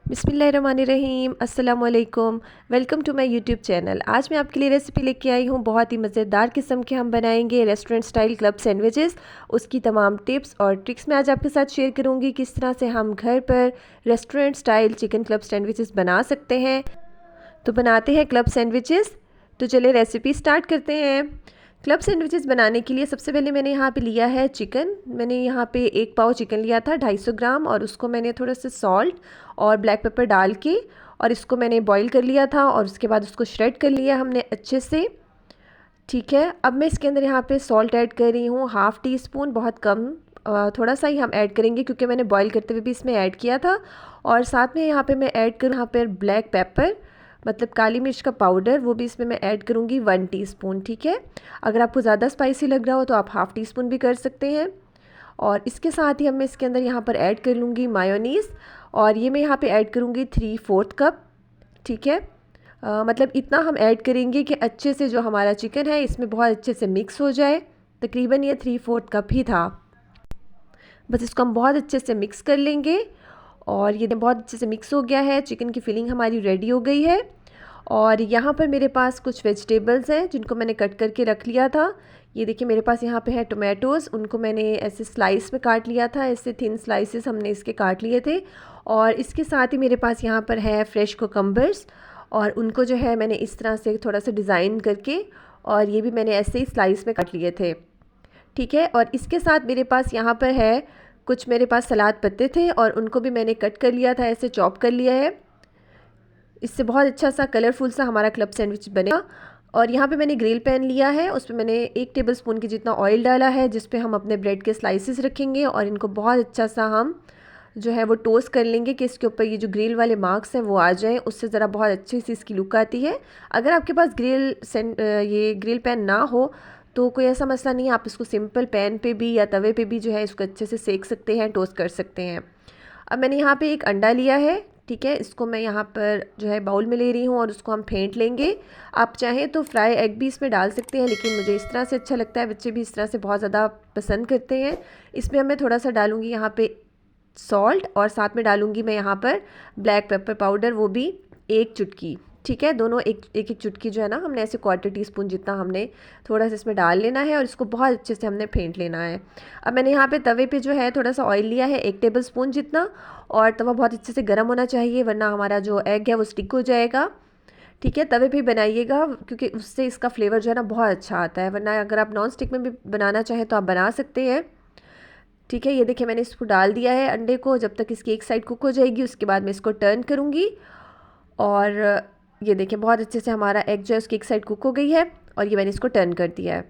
बिस्मिल्लाहिर्रहमानिर्रहीम, अस्सलाम वालेकुम। Welcome to my YouTube channel. आज मैं आपके लिए रेसिपी लेके आई हूँ। बहुत ही मज़ेदार किस्म के हम बनाएंगे रेस्टोरेंट स्टाइल क्लब सैंडविचेस। उसकी तमाम टिप्स और ट्रिक्स मैं आज आपके साथ शेयर करूँगी, किस तरह से हम घर पर restaurant style chicken club sandwiches बना सकते हैं। तो बनाते हैं क्लब सैंडविचेस। तो चलिए रेसिपी स्टार्ट करते हैं। क्लब सैंडविचेस बनाने के लिए सबसे पहले मैंने यहाँ पे लिया है चिकन। मैंने यहाँ पे 1 पाव चिकन लिया था 250 ग्राम, और उसको मैंने थोड़ा सा सॉल्ट और ब्लैक पेपर डाल के और इसको मैंने बॉईल कर लिया था, और उसके बाद उसको श्रेड कर लिया हमने अच्छे से। ठीक है, अब मैं इसके अंदर यहाँ पे सॉल्ट ऐड कर रही हूँ 1/2 टीस्पून, बहुत कम, थोड़ा सा ही हम ऐड करेंगे क्योंकि मैंने बॉईल करते हुए भी इसमें ऐड किया था। और साथ में यहाँ पे मैं ऐड करूँ यहाँ पर ब्लैक पेपर, मतलब काली मिर्च का पाउडर, वो भी इसमें मैं ऐड करूँगी 1 टीस्पून। ठीक है, अगर आपको ज़्यादा स्पाइसी लग रहा हो तो आप 1/2 टीस्पून भी कर सकते हैं। और इसके साथ ही हम इसके अंदर यहाँ पर ऐड कर लूँगी मायोनीज़, और ये मैं यहाँ पे ऐड करूँगी 3/4 कप। ठीक है, मतलब इतना हम ऐड करेंगे कि अच्छे से जो हमारा चिकन है इसमें बहुत अच्छे से मिक्स हो जाए। तकरीबन ये 3/4 कप ही था। बस इसको हम बहुत अच्छे से मिक्स कर लेंगे, और ये बहुत अच्छे से मिक्स हो गया है। चिकन की फिलिंग हमारी रेडी हो गई है। और यहाँ पर मेरे पास कुछ वेजिटेबल्स हैं जिनको मैंने कट करके रख लिया था। ये देखिए मेरे पास यहाँ पे है टोमेटोज़, उनको मैंने ऐसे स्लाइस में काट लिया था, ऐसे थिन स्लाइसेस हमने इसके काट लिए थे। और इसके साथ ही मेरे पास यहाँ पर है फ्रेश कोकम्बर्स, और उनको जो है मैंने इस तरह से थोड़ा सा डिज़ाइन करके, और ये भी मैंने ऐसे ही स्लाइस में काट लिए थे। ठीक है, और इसके साथ मेरे पास यहाँ पर है कुछ, मेरे पास सलाद पत्ते थे और उनको भी मैंने कट कर लिया था, ऐसे चॉप कर लिया है। इससे बहुत अच्छा सा कलरफुल सा हमारा क्लब सैंडविच बनेगा। और यहाँ पे मैंने ग्रिल पैन लिया है, उस पर मैंने 1 टेबलस्पून की जितना ऑयल डाला है, जिस पे हम अपने ब्रेड के स्लाइसेस रखेंगे, और इनको बहुत अच्छा सा हम जो है वो टोस्ट कर लेंगे कि इसके ऊपर ये जो ग्रिल वाले मार्क्स हैं वो आ जाएं। उससे ज़रा बहुत अच्छी सी इसकी लुक आती है। अगर आपके पास ये ग्रिल पैन ना हो तो कोई ऐसा मसला नहीं है, आप इसको सिंपल पैन पे भी या तवे पे भी जो है इसको अच्छे से सेक सकते हैं, टोस्ट कर सकते हैं। अब मैंने यहाँ पे एक अंडा लिया है। ठीक है, इसको मैं यहाँ पर जो है बाउल में ले रही हूँ, और उसको हम फेंट लेंगे। आप चाहें तो फ्राई एग भी इसमें डाल सकते हैं, लेकिन मुझे इस तरह से अच्छा लगता है, बच्चे भी इस तरह से बहुत ज़्यादा पसंद करते हैं। इसमें मैं थोड़ा सा डालूँगी यहाँ पे सॉल्ट, और साथ में डालूँगी मैं यहाँ पर ब्लैक पेपर पाउडर, वो भी 1 चुटकी। ठीक है, दोनों एक एक चुटकी जो है ना, हमने ऐसे 1/4 टीस्पून जितना हमने थोड़ा सा इसमें डाल लेना है, और इसको बहुत अच्छे से हमने फेंट लेना है। अब मैंने यहाँ पे तवे पे जो है थोड़ा सा ऑयल लिया है 1 टेबलस्पून जितना, और तवा बहुत अच्छे से गर्म होना चाहिए, वरना हमारा जो एग है वो स्टिक हो जाएगा। ठीक है, तवे पे बनाइएगा क्योंकि उससे इसका फ्लेवर जो है ना बहुत अच्छा आता है, वरना अगर आप नॉन स्टिक में भी बनाना चाहें तो आप बना सकते हैं। ठीक है, ये देखिए मैंने इसको डाल दिया है अंडे को। जब तक इसकी एक साइड कुक हो जाएगी उसके बाद मैं इसको टर्न करूँगी, और ये देखिए बहुत अच्छे से हमारा एग जो है उसकी एक साइड कुक हो गई है, और ये मैंने इसको टर्न कर दिया है।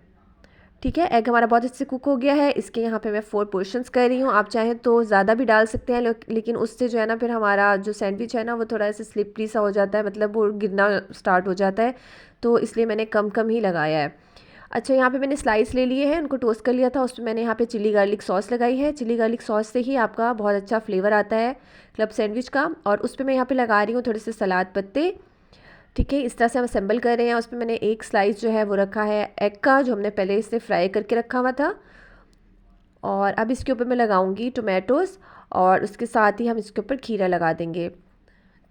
ठीक है, एग हमारा बहुत अच्छे से कुक हो गया है। इसके यहाँ पे मैं 4 पोर्शंस कर रही हूँ, आप चाहें तो ज़्यादा भी डाल सकते हैं, लेकिन उससे जो है ना फिर हमारा जो सैंडविच है ना वो थोड़ा ऐसे स्लिपरी सा हो जाता है, मतलब वो गिरना स्टार्ट हो जाता है, तो इसलिए मैंने कम कम ही लगाया है। अच्छा, यहाँ पे मैंने स्लाइस ले लिए हैं, उनको टोस्ट कर लिया था, उसमें मैंने यहाँ पे चिली गार्लिक सॉस लगाई है। चिली गार्लिक सॉस से ही आपका बहुत अच्छा फ्लेवर आता है क्लब सैंडविच का। और उस पर मैं यहाँ पे लगा रही हूँ थोड़े से सलाद पत्ते। ठीक है, इस तरह से हम असेंबल कर रहे हैं। उसमें मैंने एक स्लाइस जो है वो रखा है एग का, जो हमने पहले इसे फ्राई करके रखा हुआ था। और अब इसके ऊपर मैं लगाऊंगी टोमेटोज़, और उसके साथ ही हम इसके ऊपर खीरा लगा देंगे।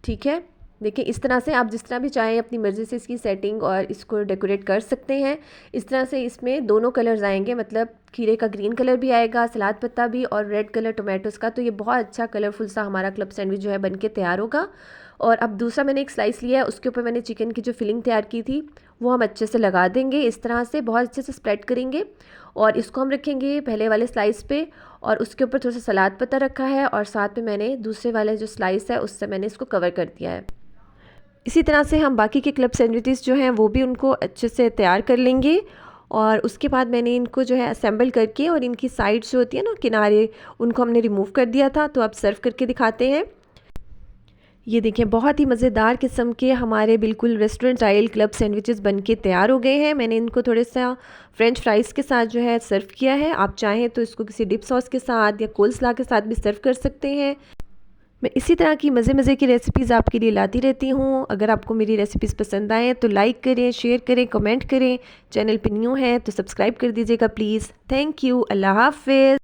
ठीक है, देखिए इस तरह से आप जिस तरह भी चाहें अपनी मर्ज़ी से इसकी सेटिंग और इसको डेकोरेट कर सकते हैं। इस तरह से इसमें दोनों कलर्स आएंगे, मतलब खीरे का ग्रीन कलर भी आएगा, सलाद पत्ता भी, और रेड कलर टोमेटोज़ का। तो ये बहुत अच्छा कलरफुल सा हमारा क्लब सैंडविच जो है बन के तैयार होगा। और अब दूसरा मैंने एक स्लाइस लिया है, उसके ऊपर मैंने चिकन की जो फिलिंग तैयार की थी वो हम अच्छे से लगा देंगे, इस तरह से बहुत अच्छे से स्प्रेड करेंगे। और इसको हम रखेंगे पहले वाले स्लाइस पे, और उसके ऊपर थोड़ा सा सलाद पत्ता रखा है, और साथ में मैंने दूसरे वाले जो स्लाइस है उससे मैंने इसको कवर कर दिया है। इसी तरह से हम बाकी के क्लब सैंडविचेस जो हैं वो भी उनको अच्छे से तैयार कर लेंगे। और उसके बाद मैंने इनको जो है असेंबल करके, और इनकी साइड्स जो होती है ना किनारे, उनको हमने रिमूव कर दिया था। तो अब सर्व करके दिखाते हैं। ये देखिए बहुत ही मज़ेदार किस्म के हमारे बिल्कुल रेस्टोरेंट स्टाइल क्लब सैंडविचेस बनके तैयार हो गए हैं। मैंने इनको थोड़े सा फ्रेंच फ्राइज़ के साथ जो है सर्व किया है। आप चाहें तो इसको किसी डिप सॉस के साथ या कोल्स्लाह के साथ भी सर्व कर सकते हैं। मैं इसी तरह की मज़े की रेसिपीज़ आपके लिए लाती रहती हूँ। अगर आपको मेरी रेसिपीज़ पसंद आएँ तो लाइक करें, शेयर करें, कमेंट करें। चैनल पे न्यू है तो सब्सक्राइब कर दीजिएगा प्लीज़। थैंक यू, अल्लाह हाफ़िज़।